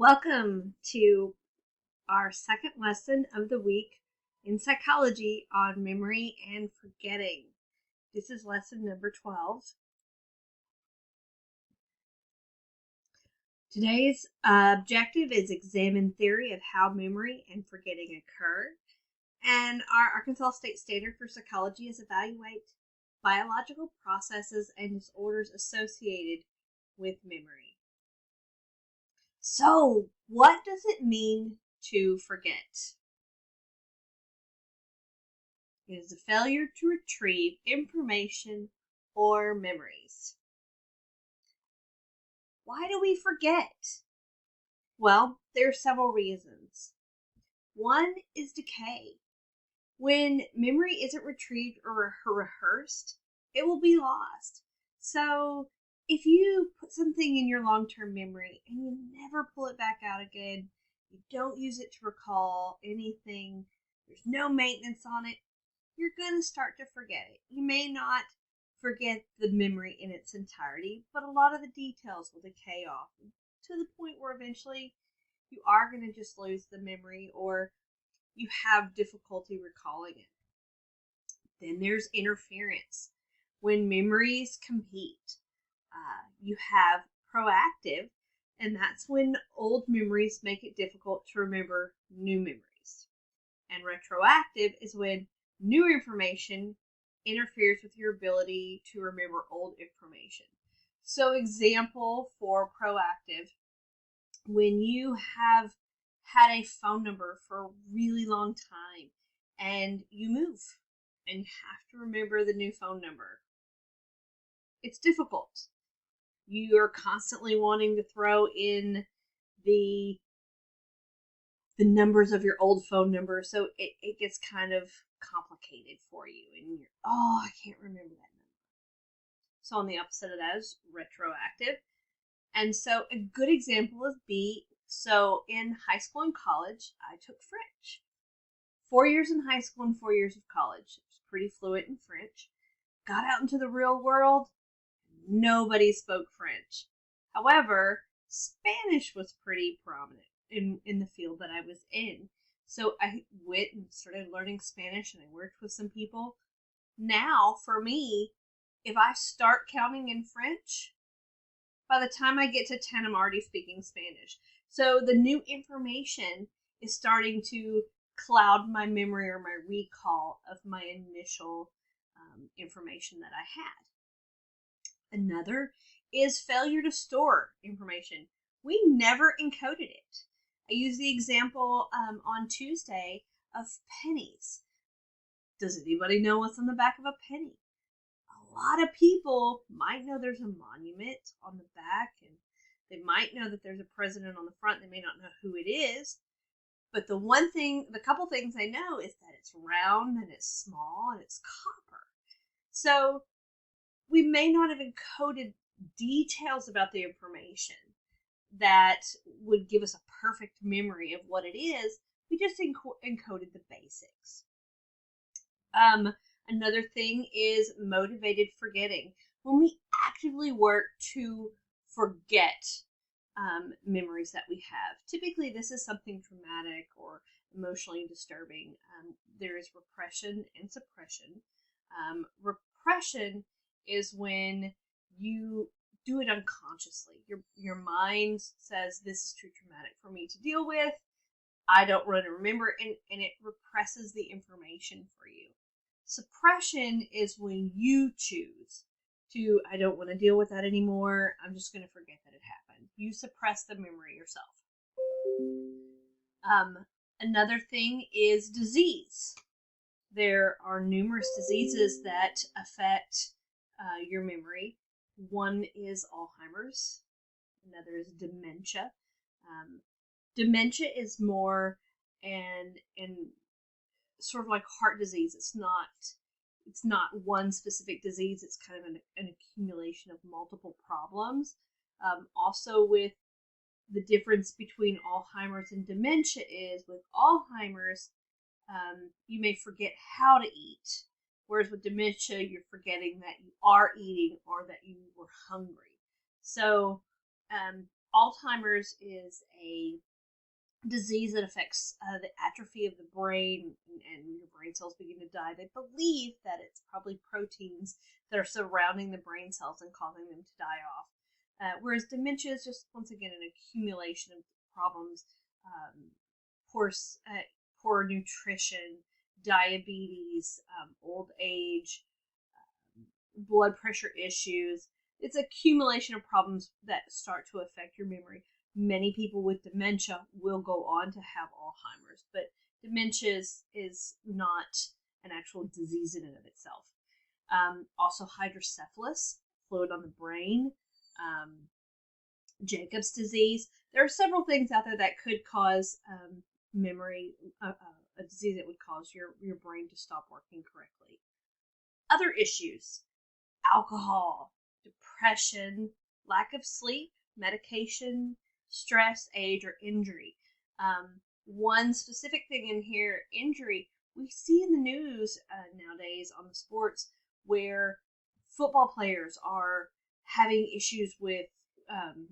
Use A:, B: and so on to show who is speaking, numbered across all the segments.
A: Welcome to our second lesson of the week in psychology on memory and forgetting. This is lesson number 12. Today's objective is examine theory of how memory and forgetting occur. And our Arkansas State Standard for Psychology is evaluate biological processes and disorders associated with memory. So, what does it mean to forget? It is a failure to retrieve information or memories. Why do we forget? Well, there are several reasons. One is decay. When memory isn't retrieved or rehearsed, it will be lost. So, if you put something in your long-term memory and you never pull it back out again, you don't use it to recall anything, there's no maintenance on it, you're going to start to forget it. You may not forget the memory in its entirety, but a lot of the details will decay off to the point where eventually you are going to just lose the memory or you have difficulty recalling it. Then there's interference. When memories compete, you have proactive, and that's when old memories make it difficult to remember new memories. And retroactive is when new information interferes with your ability to remember old information. So, example for proactive, when you have had a phone number for a really long time and you move and you have to remember the new phone number, it's difficult. You are constantly wanting to throw in the numbers of your old phone number, so it gets kind of complicated for you, and I can't remember that number. So on the opposite of that is retroactive. And so a good example is so in high school and college, I took French. 4 years in high school and 4 years of college. I was pretty fluent in French. Got out into the real world, nobody spoke French. However, Spanish was pretty prominent in the field that I was in. So I went and started learning Spanish and I worked with some people. Now, for me, if I start counting in French, by the time I get to 10, I'm already speaking Spanish. So the new information is starting to cloud my memory or my recall of my initial information that I had. Another is failure to store information. We never encoded it. I used the example on Tuesday of pennies. Does anybody know what's on the back of a penny? A lot of people might know there's a monument on the back, and they might know that there's a president on the front. They may not know who it is. But the couple things I know is that it's round and it's small and it's copper. So we may not have encoded details about the information that would give us a perfect memory of what it is. We just encoded the basics. Another thing is motivated forgetting. When we actively work to forget memories that we have, typically this is something traumatic or emotionally disturbing. There is repression and suppression. Repression is when you do it unconsciously. Your mind says, this is too traumatic for me to deal with. I don't want to remember, and it represses the information for you. Suppression is when you choose to, I don't want to deal with that anymore. I'm just going to forget that it happened. You suppress the memory yourself. Another thing is disease. There are numerous diseases that affect your memory. One is Alzheimer's. Another is dementia. Dementia is more and sort of like heart disease. It's not one specific disease. It's kind of an accumulation of multiple problems. Also, with the difference between Alzheimer's and dementia is with Alzheimer's, you may forget how to eat, whereas with dementia, you're forgetting that you are eating or that you were hungry. So Alzheimer's is a disease that affects the atrophy of the brain, and your brain cells begin to die. They believe that it's probably proteins that are surrounding the brain cells and causing them to die off. Whereas dementia is just, once again, an accumulation of problems, poor, poor nutrition, diabetes, old age, blood pressure issues. It's accumulation of problems that start to affect your memory. Many people with dementia will go on to have Alzheimer's, but dementia is not an actual disease in and of itself. Also, hydrocephalus, fluid on the brain, Jacob's disease. There are several things out there that could cause memory, a disease that would cause your brain to stop working correctly. Other issues: alcohol, depression, lack of sleep, medication, stress, age, or injury. One specific thing in here, injury, we see in the news nowadays on the sports where football players are having issues with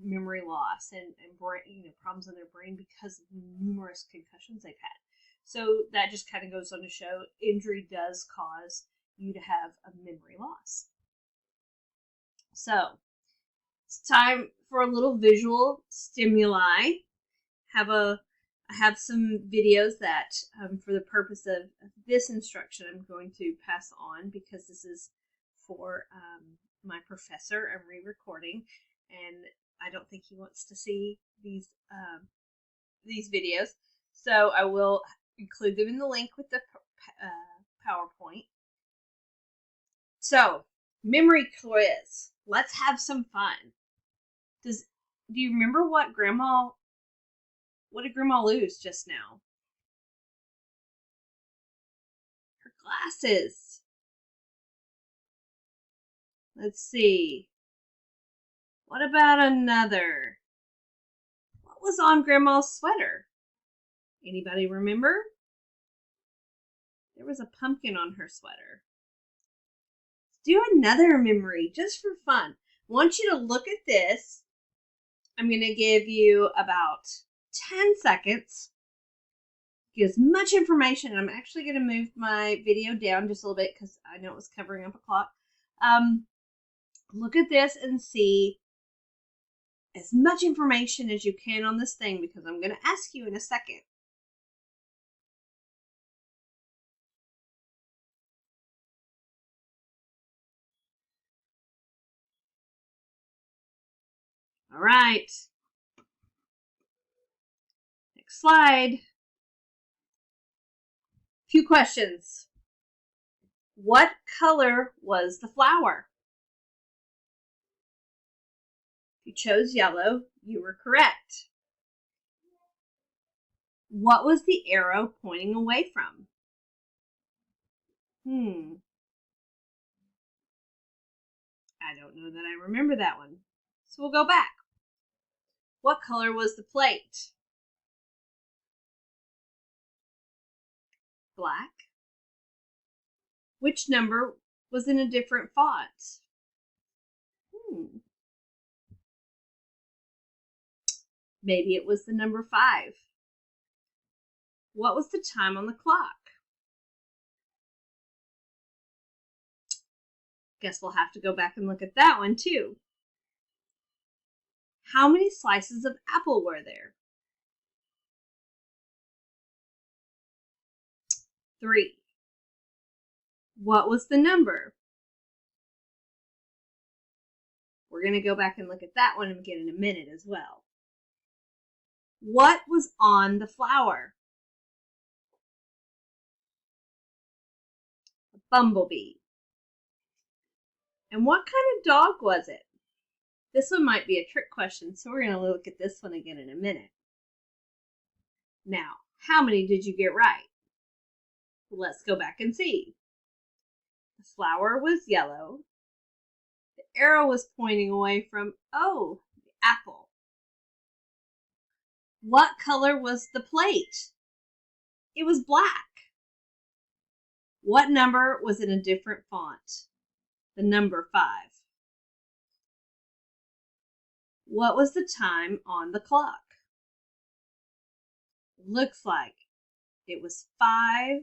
A: memory loss and brain, problems in their brain because of numerous concussions they've had. So that just kind of goes on to show injury does cause you to have a memory loss. So it's time for a little visual stimuli. I have some videos that, for the purpose of this instruction, I'm going to pass on because this is for my professor. I'm re-recording, and I don't think he wants to see these videos, so I will include them in the link with the PowerPoint. So, memory quiz. Let's have some fun. Do you remember what did Grandma lose just now? Her glasses. Let's see. What about another? What was on Grandma's sweater? Anybody remember? There was a pumpkin on her sweater. Let's do another memory just for fun. I want you to look at this. I'm going to give you about 10 seconds. Get as much information. I'm actually going to move my video down just a little bit because I know it was covering up a clock. Look at this and see as much information as you can on this thing because I'm going to ask you in a second. All right. Next slide. Few questions. What color was the flower? If you chose yellow, you were correct. What was the arrow pointing away from? I don't know that I remember that one. So we'll go back. What color was the plate? Black. Which number was in a different font? Maybe it was the number 5. What was the time on the clock? Guess we'll have to go back and look at that one too. How many slices of apple were there? 3. What was the number? We're going to go back and look at that one again in a minute as well. What was on the flower? A bumblebee. And what kind of dog was it? This one might be a trick question, so we're going to look at this one again in a minute. Now, how many did you get right? Let's go back and see. The flower was yellow. The arrow was pointing away from, the apple. What color was the plate? It was black. What number was in a different font? The number 5. What was the time on the clock? Looks like it was 5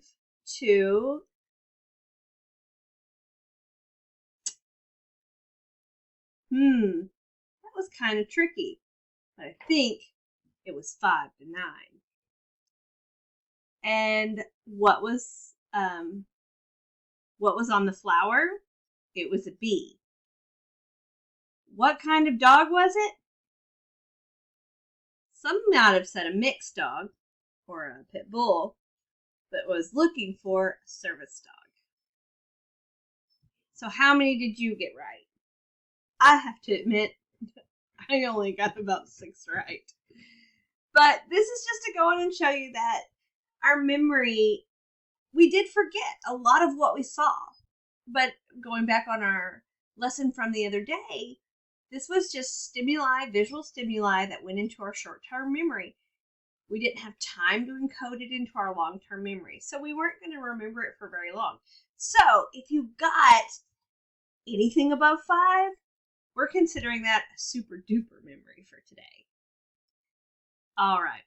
A: to... That was kind of tricky. But I think it was 5 to 9. And what was on the flower? It was a bee. What kind of dog was it? Some might have said a mixed dog or a pit bull, but was looking for a service dog. So how many did you get right? I have to admit, I only got about 6 right. But this is just to go on and show you that our memory, we did forget a lot of what we saw. But going back on our lesson from the other day, this was just stimuli, visual stimuli that went into our short-term memory. We didn't have time to encode it into our long-term memory, so we weren't going to remember it for very long. So if you got anything above 5, we're considering that a super duper memory for today. All right.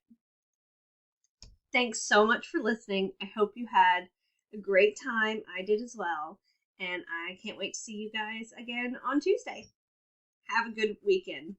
A: Thanks so much for listening. I hope you had a great time. I did as well. And I can't wait to see you guys again on Tuesday. Have a good weekend.